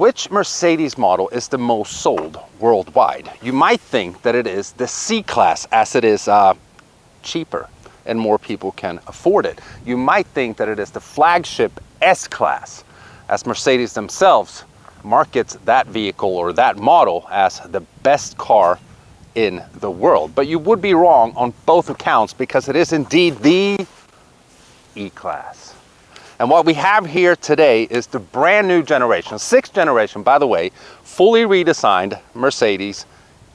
Which Mercedes model is the most sold worldwide? You might think that it is the C-Class, as it is cheaper and more people can afford it. You might think that it is the flagship S-Class, as Mercedes themselves markets that vehicle or that model as the best car in the world. But you would be wrong on both accounts, because it is indeed the E-Class. And what we have here today is the brand new generation, 6th generation, by the way, fully redesigned Mercedes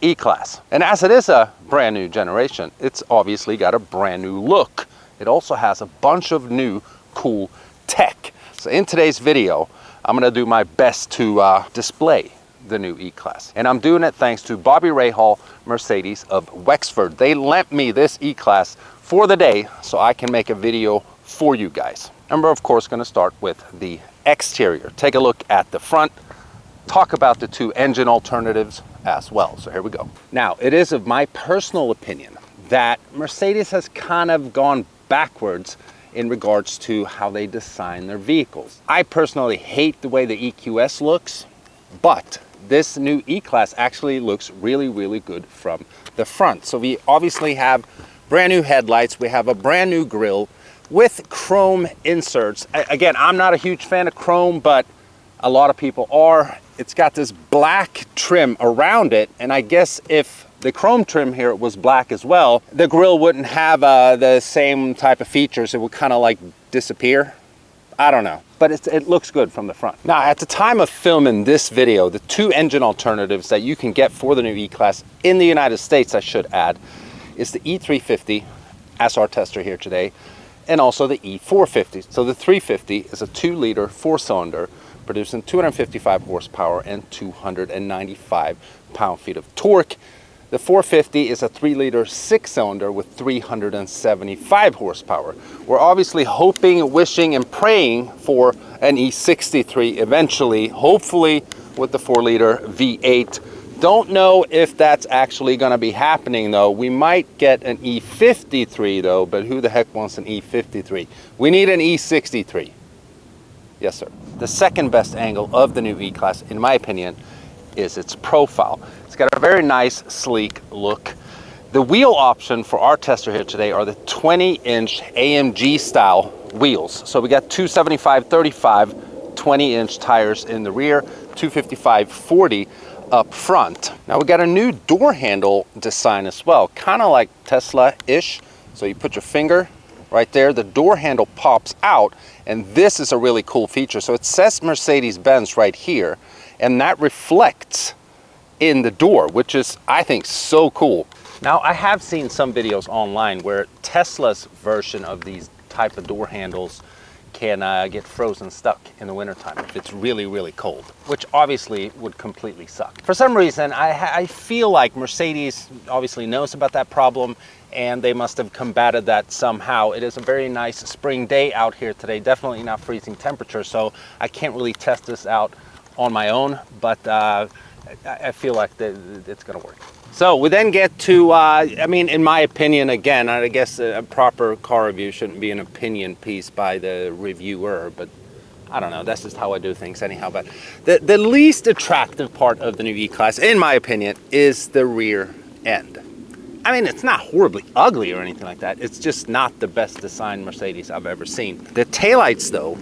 E-Class. And as it is a brand new generation, it's obviously got a brand new look. It also has a bunch of new cool tech. So in today's video, I'm gonna do my best to display the new E-Class. And I'm doing it thanks to Bobby Rahal Mercedes of Wexford. They lent me this E-Class for the day so I can make a video for you guys. And we're of course gonna start with the exterior. Take a look at the front, talk about the two engine alternatives as well. So here we go. Now, it is of my personal opinion that Mercedes has kind of gone backwards in regards to how they design their vehicles. I personally hate the way the EQS looks, but this new E-Class actually looks really, really good from the front. So we obviously have brand new headlights, we have a brand new grille with chrome inserts. Again, I'm not a huge fan of chrome, but a lot of people are. It's got this black trim around it, and I guess if the chrome trim here was black as well, the grille wouldn't have the same type of features. It would kind of like disappear. I don't know, but it looks good from the front. Now, at the time of filming this video, the two engine alternatives that you can get for the new E-Class in the United States, I should add, is the E350, as our tester here today, and also the E450. So the 350 is a 2-liter 4-cylinder producing 255 horsepower and 295 pound-feet of torque. The 450 is a 3-liter 6-cylinder with 375 horsepower. We're obviously hoping, wishing, and praying for an E63 eventually, hopefully with the 4-liter V8. Don't know if that's actually going to be happening though. We might get an E53 though, but who the heck wants an E53? We need an E63. Yes, sir. The second best angle of the new E-Class, in my opinion, is its profile. It's got a very nice, sleek look. The wheel option for our tester here today are the 20-inch AMG style wheels. So we got 275/35 20-inch tires in the rear, 255/40 up front. Now we got a new door handle design as well, kind of like Tesla-ish. So you put your finger right there, the door handle pops out, and this is a really cool feature. So it says Mercedes-Benz right here, and that reflects in the door, which is, I think, so cool. Now, I have seen some videos online where Tesla's version of these type of door handles can get frozen stuck in the wintertime if it's really, really cold, which obviously would completely suck. For some reason, I feel like Mercedes obviously knows about that problem, and they must have combated that somehow. It is a very nice spring day out here today, definitely not freezing temperature, so I can't really test this out on my own, but I feel like it's gonna work. So we then get to, I mean, in my opinion, again, I guess a proper car review shouldn't be an opinion piece by the reviewer, but I don't know, that's just how I do things anyhow. But the least attractive part of the new E-Class, in my opinion, is the rear end. I mean, it's not horribly ugly or anything like that. It's just not the best designed Mercedes I've ever seen. The taillights, though,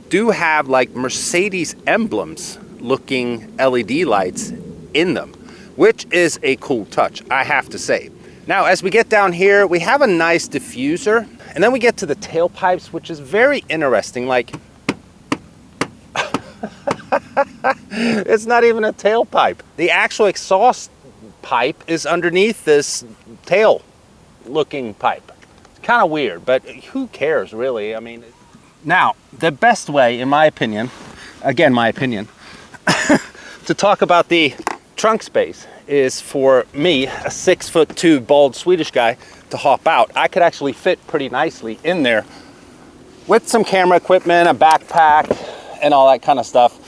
do have like Mercedes emblems looking LED lights in them, which is a cool touch, I have to say. Now, as we get down here, we have a nice diffuser, and then we get to the tailpipes, which is very interesting. Like, it's not even a tailpipe. The actual exhaust pipe is underneath this tail-looking pipe. It's kind of weird, but who cares, really? I mean, now, the best way, in my opinion, again, my opinion, to talk about the trunk space is for me, a 6'2" bald Swedish guy, to hop out. I could actually fit pretty nicely in there with some camera equipment, a backpack, and all that kind of stuff.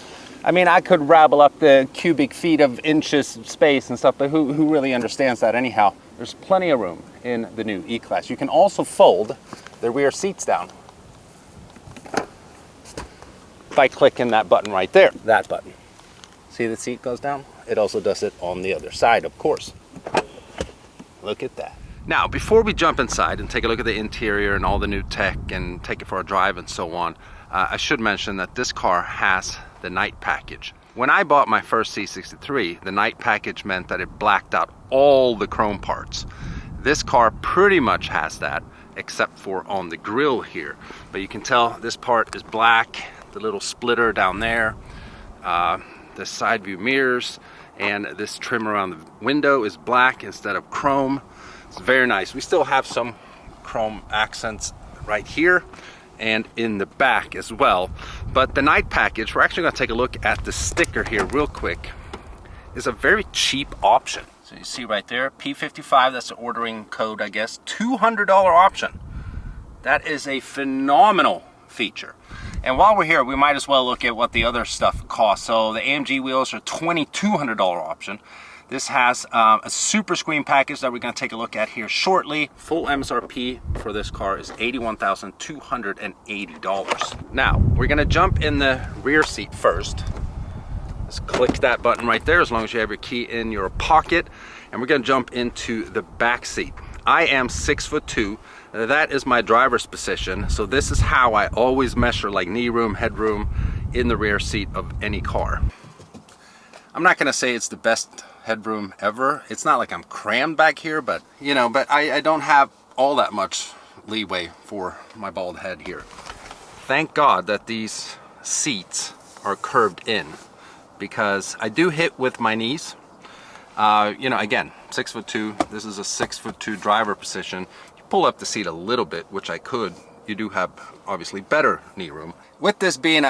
I mean, I could rabble up the cubic feet of inches of space and stuff, but who really understands that anyhow? There's plenty of room in the new E-Class. You can also fold the rear seats down by clicking that button right there, that button. See the seat goes down? It also does it on the other side, of course. Look at that. Now, before we jump inside and take a look at the interior and all the new tech and take it for a drive and so on, I should mention that this car has the night package. When I bought my first C63, the night package meant that it blacked out all the chrome parts. This car pretty much has that, except for on the grille here. But you can tell this part is black, the little splitter down there, the side view mirrors, and this trim around the window is black instead of chrome. It's very nice. We still have some chrome accents right here and in the back as well. But the night package, we're actually going to take a look at the sticker here real quick, is a very cheap option. So you see right there, P55, that's the ordering code, I guess, $200 option. That is a phenomenal feature. And while we're here, we might as well look at what the other stuff costs. So the AMG wheels are $2,200 option. This has a super screen package that we're going to take a look at here shortly. Full MSRP for this car is $81,280. Now, we're going to jump in the rear seat first. Just click that button right there as long as you have your key in your pocket. And we're going to jump into the back seat. I am 6'2". That is my driver's position. So this is how I always measure like knee room, headroom in the rear seat of any car. I'm not going to say it's the best headroom ever. It's not like I'm crammed back here, but you know, but I don't have all that much leeway for my bald head here. Thank God that these seats are curved in, because I do hit with my knees. You know, again, 6'2". This is a 6'2" driver position. You pull up the seat a little bit, which I could. You do have obviously better knee room. With this being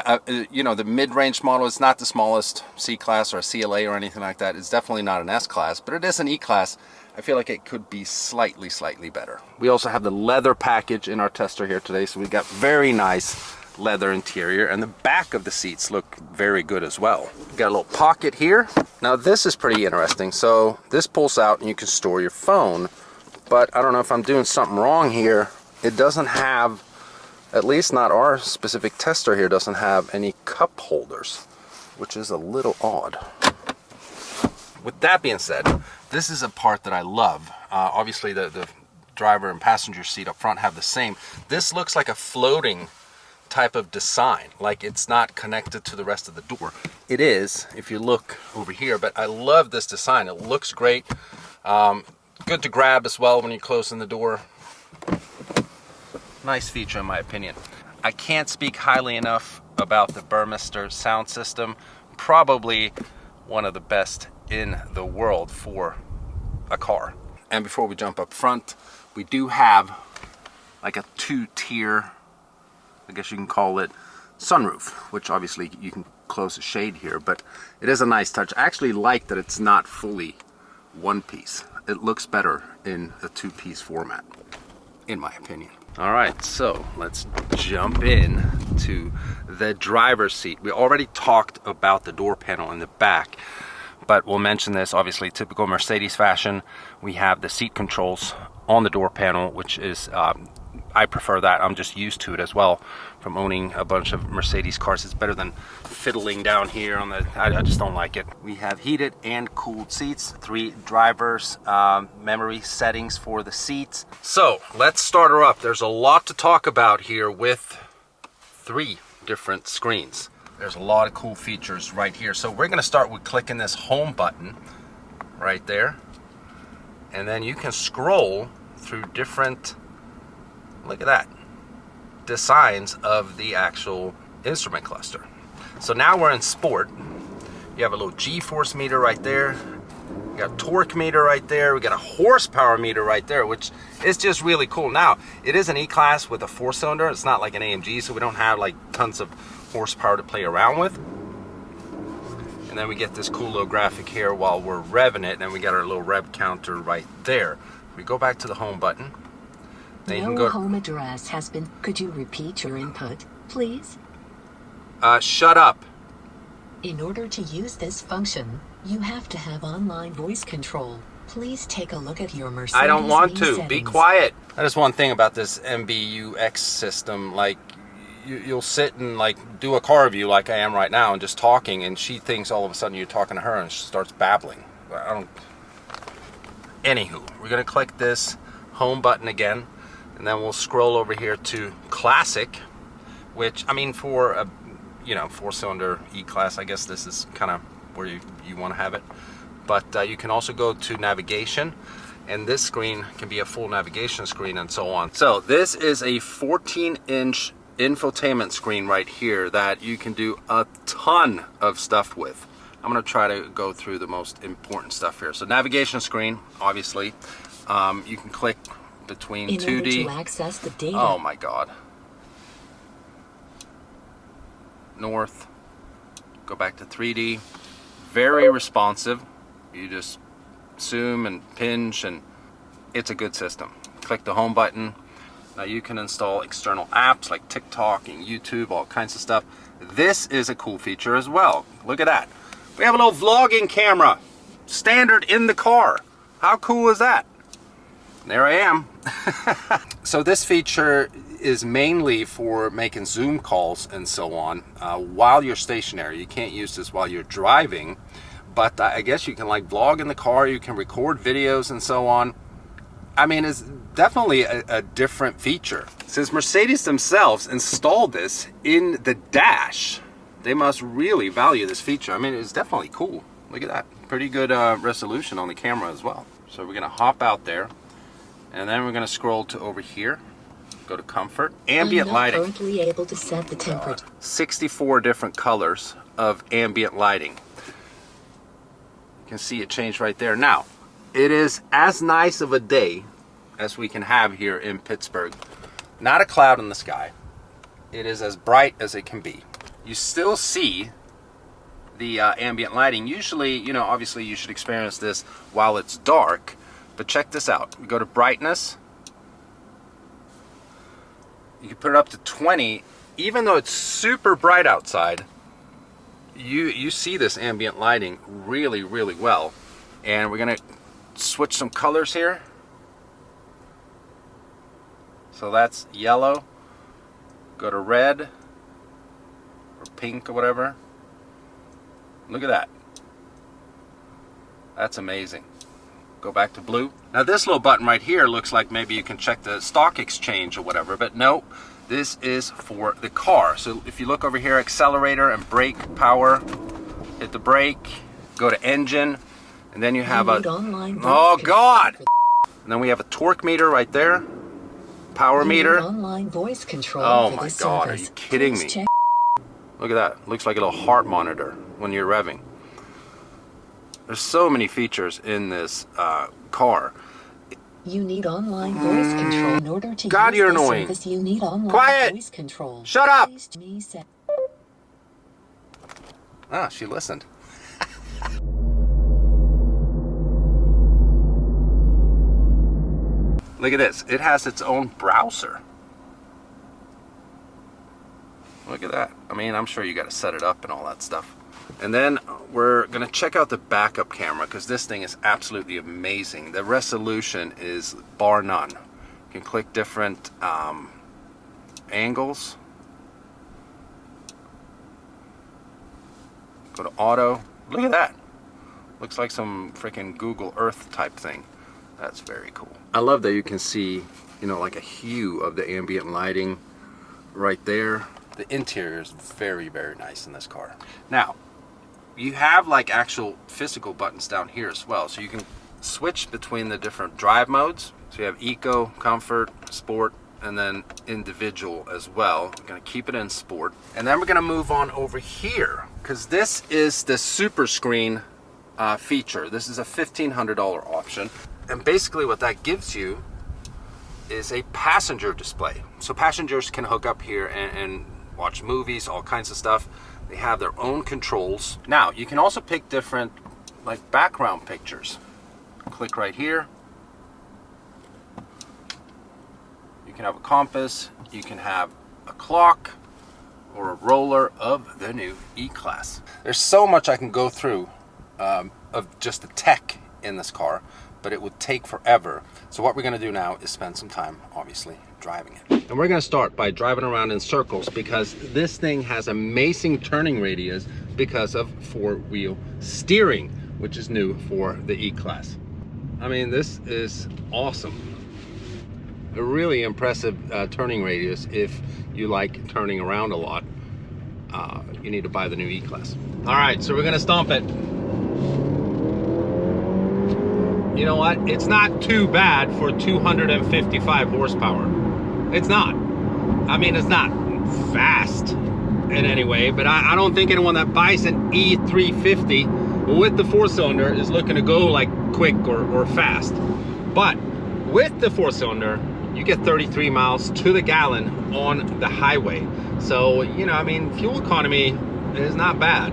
you know, the mid-range model, it's not the smallest C-Class or a CLA or anything like that. It's definitely not an S-Class, but it is an E-Class. I feel like it could be slightly better. We also have the leather package in our tester here today, so we got very nice leather interior, and the back of the seats look very good as well. We got a little pocket here. Now this is pretty interesting. So this pulls out and you can store your phone, but I don't know if I'm doing something wrong here. It doesn't have, at least not our specific tester here, doesn't have any cup holders, which is a little odd. With that being said, this is a part that I love. Obviously the driver and passenger seat up front have the same. This looks like a floating type of design, like it's not connected to the rest of the door. It is, if you look over here, but I love this design. It looks great. Good to grab as well when you're closing the door. Nice feature in my opinion. I can't speak highly enough about the Burmester sound system. Probably one of the best in the world for a car. And before we jump up front, we do have like a 2-tier, I guess you can call it, sunroof, which obviously you can close the shade here, but it is a nice touch. I actually like that it's not fully one piece. It looks better in a 2-piece format, in my opinion. All right, so let's jump in to the driver's seat. We already talked about the door panel in the back, but we'll mention this, obviously, typical Mercedes fashion. We have the seat controls on the door panel, which is, I prefer that. I'm just used to it as well from owning a bunch of Mercedes cars. It's better than fiddling down here on the, I just don't like it. We have heated and cooled seats, 3 drivers, memory settings for the seats. So let's start her up. There's a lot to talk about here with 3 different screens. There's a lot of cool features right here. So we're gonna start with clicking this home button right there. And then you can scroll through different, look at that, designs of the actual instrument cluster. So now we're in sport. You have a little G-force meter right there. You got a torque meter right there. We got a horsepower meter right there, which is just really cool. Now, it is an E-Class with a 4-cylinder. It's not like an AMG, so we don't have like tons of horsepower to play around with. And then we get this cool little graphic here while we're revving it, and we got our little rev counter right there. We go back to the home button. No home address has been. Could you repeat your input, please? Shut up. In order to use this function, you have to have online voice control. Please take a look at your Mercedes. I don't want to. settings. Be quiet. That is one thing about this MBUX system. Like, you'll sit and like do a car review like I am right now and just talking, and she thinks all of a sudden you're talking to her and she starts babbling. I don't. Anywho, we're gonna click this home button again, and then we'll scroll over here to classic, which, I mean, for a 4-cylinder E-Class, I guess this is kind of where you want to have it. But you can also go to navigation, and this screen can be a full navigation screen and so on. So this is a 14-inch infotainment screen right here that you can do a ton of stuff with. I'm going to try to go through the most important stuff here. So navigation screen, obviously. You can click between 2D. To access the data. Oh my God. North. Go back to 3D. Very responsive. You just zoom and pinch, and it's a good system. Click the home button. Now you can install external apps like TikTok and YouTube, all kinds of stuff. This is a cool feature as well. Look at that. We have a little vlogging camera, standard in the car. How cool is that? There I am. So this feature is mainly for making Zoom calls and so on while you're stationary. You can't use this while you're driving, but I guess you can like vlog in the car, you can record videos and so on. I mean, it's definitely a different feature. Since Mercedes themselves installed this in the dash, they must really value this feature. I mean, it's definitely cool. Look at that. Pretty good resolution on the camera as well. So we're gonna hop out there, and then we're gonna scroll to over here. Go to comfort, ambient lighting. Currently able to set the temperature. 64 different colors of ambient lighting. You can see it change right there. Now, it is as nice of a day as we can have here in Pittsburgh. Not a cloud in the sky. It is as bright as it can be. You still see the ambient lighting. Usually, obviously you should experience this while it's dark, but check this out. We go to brightness. You can put it up to 20. Even though it's super bright outside, you see this ambient lighting really, really well. And we're gonna switch some colors here. So that's yellow. Go to red or pink or whatever. Look at that. That's amazing. Go back to blue. Now this little button right here looks like maybe you can check the stock exchange or whatever, but no, this is for the car. So if you look over here, accelerator and brake power, hit the brake, go to engine, and then you have oh God! And then we have a torque meter right there, power meter. Online voice control. Oh my God, are you kidding me? Look at that, looks like a little heart monitor when you're revving. There's so many features in this car. You need online voice control in order to God, use you're this annoying. service. You need online Quiet. voice control. Shut up. Ah, she listened. Look at this. It has its own browser. Look at that. I mean, I'm sure you got to set it up and all that stuff. And then we're going to check out the backup camera, because this thing is absolutely amazing. The resolution is bar none. You can click different angles. Go to auto. Look at that. Looks like some freaking Google Earth type thing. That's very cool. I love that you can see, like a hue of the ambient lighting right there. The interior is very, very nice in this car. Now, you have like actual physical buttons down here as well, so you can switch between the different drive modes. So you have eco, comfort, sport, and then individual as well. We're gonna keep it in sport. And then we're gonna move on over here, because this is the super screen feature. This is a $1,500 option. And basically what that gives you is a passenger display. So passengers can hook up here and watch movies, all kinds of stuff. They have their own controls. Now, you can also pick different like background pictures. Click right here. You can have a compass, you can have a clock, or a roller of the new E-Class. There's so much I can go through of just the tech in this car, but it would take forever. So what we're gonna do now is spend some time, obviously, driving it. And we're gonna start by driving around in circles because this thing has amazing turning radius because of 4-wheel steering, which is new for the E-Class. I mean, this is awesome. A really impressive turning radius. If you like turning around a lot, you need to buy the new E-Class. All right, so we're gonna stomp it. You know what? It's not too bad for 255 horsepower. It's not. I mean, it's not fast in any way, but I don't think anyone that buys an E350 with the 4-cylinder is looking to go like quick or fast. But with the 4-cylinder, you get 33 miles to the gallon on the highway. So, you know, I mean, fuel economy is not bad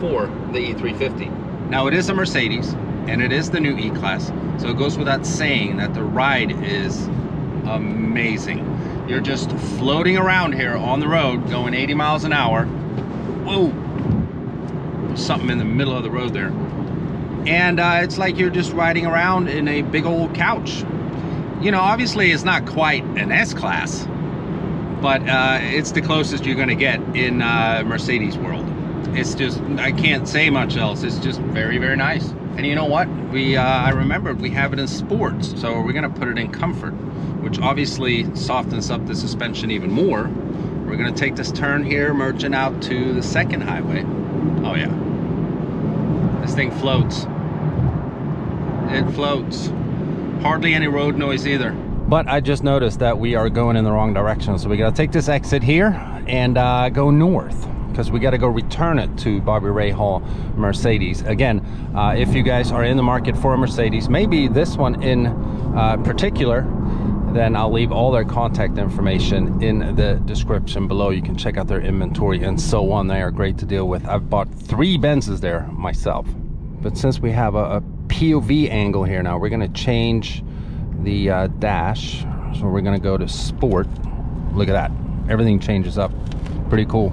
for the E350. Now, it is a Mercedes, and it is the new E-Class. So it goes without saying that the ride is amazing. You're just floating around here on the road, going 80 miles an hour. Whoa, there's something in the middle of the road there. And it's like you're just riding around in a big old couch. You know, obviously it's not quite an S-Class, but it's the closest you're gonna get in Mercedes world. It's just, I can't say much else. It's just very, very nice. And you know what? I remembered we have it in sports, so we're gonna put it in comfort, which obviously softens up the suspension even more. We're gonna take this turn here, merging out to the second highway. Oh yeah, this thing floats. It floats. Hardly any road noise either. But I just noticed that we are going in the wrong direction, so we gotta take this exit here and go north, because we got to go return it to Bobby Rahal Mercedes. Again, if you guys are in the market for a Mercedes, maybe this one in particular, then I'll leave all their contact information in the description below. You can check out their inventory and so on. They are great to deal with. I've bought 3 Benzes there myself. But since we have a POV angle here now, we're going to change the dash. So we're going to go to Sport. Look at that. Everything changes up. Pretty cool.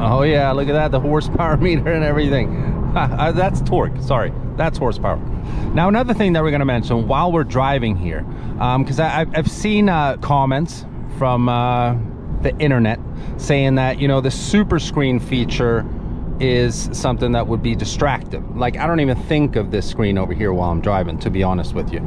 Oh yeah, look at that, the horsepower meter and everything. That's torque, sorry, that's horsepower. Now another thing that we're gonna mention while we're driving here, because I've seen comments from the internet saying that, you know, the super screen feature is something that would be distractive. Like, I don't even think of this screen over here while I'm driving, to be honest with you.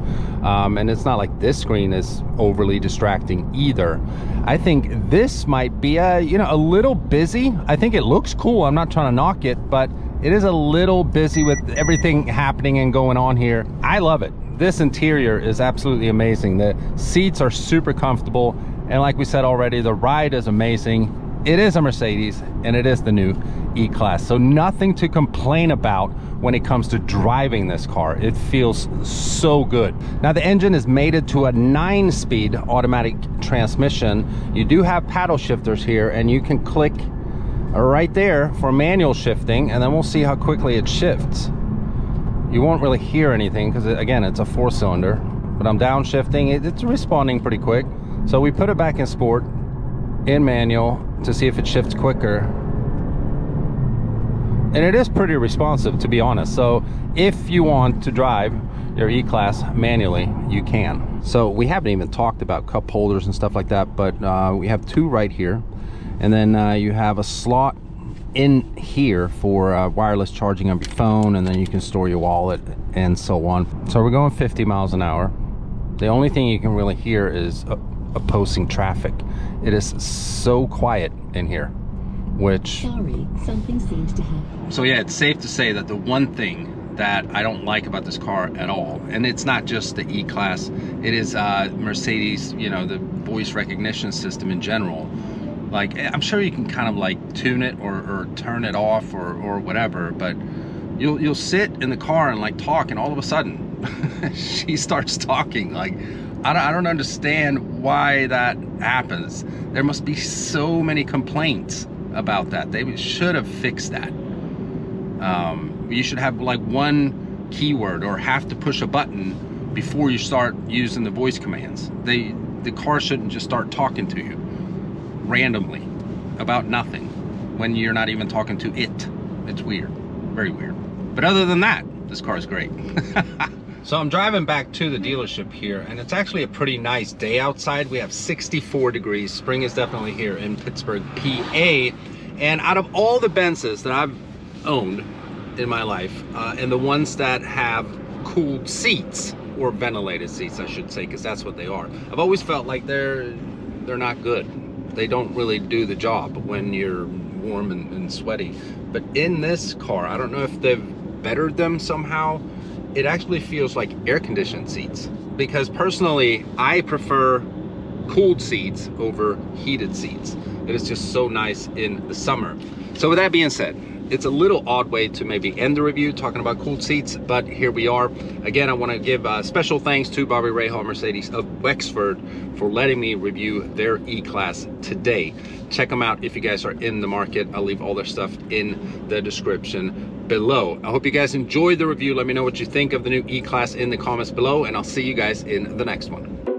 And it's not like this screen is overly distracting either. I think this might be a little busy. I think it looks cool. I'm not trying to knock it, but it is a little busy with everything happening and going on here. I love it. This interior is absolutely amazing. The seats are super comfortable. And like we said already, the ride is amazing. It is a Mercedes, and it is the new E-Class. So nothing to complain about when it comes to driving this car. It feels so good. Now the engine is mated to a 9-speed automatic transmission. You do have paddle shifters here, and you can click right there for manual shifting, and then we'll see how quickly it shifts. You won't really hear anything because, again, it's a 4-cylinder, but I'm downshifting. It's responding pretty quick. So we put it back in sport, in manual, to see if it shifts quicker. And it is pretty responsive, to be honest. So if you want to drive your E-Class manually, you can. So we haven't even talked about cup holders and stuff like that, but we have 2 right here. And then you have a slot in here for wireless charging of your phone, and then you can store your wallet and so on. So we're going 50 miles an hour. The only thing you can really hear is opposing traffic. It is so quiet in here, which... Sorry, something seems to happen. So yeah, it's safe to say that the one thing that I don't like about this car at all, and it's not just the E-Class, it is Mercedes, you know, the voice recognition system in general. Like, I'm sure you can kind of like tune it or turn it off or whatever, but you'll sit in the car and like talk, and all of a sudden she starts talking. Like, I don't understand why that happens. There must be so many complaints about that. They should have fixed that. You should have like one keyword or have to push a button before you start using the voice commands. The car shouldn't just start talking to you randomly about nothing when you're not even talking to it. It's weird, very weird. But other than that, this car is great. So I'm driving back to the dealership here, and it's actually a pretty nice day outside. We have 64 degrees. Spring is definitely here in Pittsburgh, PA. And out of all the Benzes that I've owned in my life, and the ones that have cooled seats, or ventilated seats, I should say, because that's what they are, I've always felt like they're not good. They don't really do the job when you're warm and sweaty. But in this car, I don't know if they've bettered them somehow. It actually feels like air-conditioned seats, because personally I prefer cooled seats over heated seats. It is just so nice in the summer. So with that being said, it's a little odd way to maybe end the review talking about cooled seats, but here we are. Again, I want to give special thanks to Bobby Rahal Mercedes of Wexford for letting me review their E-Class today. Check them out if you guys are in the market. I'll leave all their stuff in the description below. I hope you guys enjoyed the review. Let me know what you think of the new E-Class in the comments below, and I'll see you guys in the next one.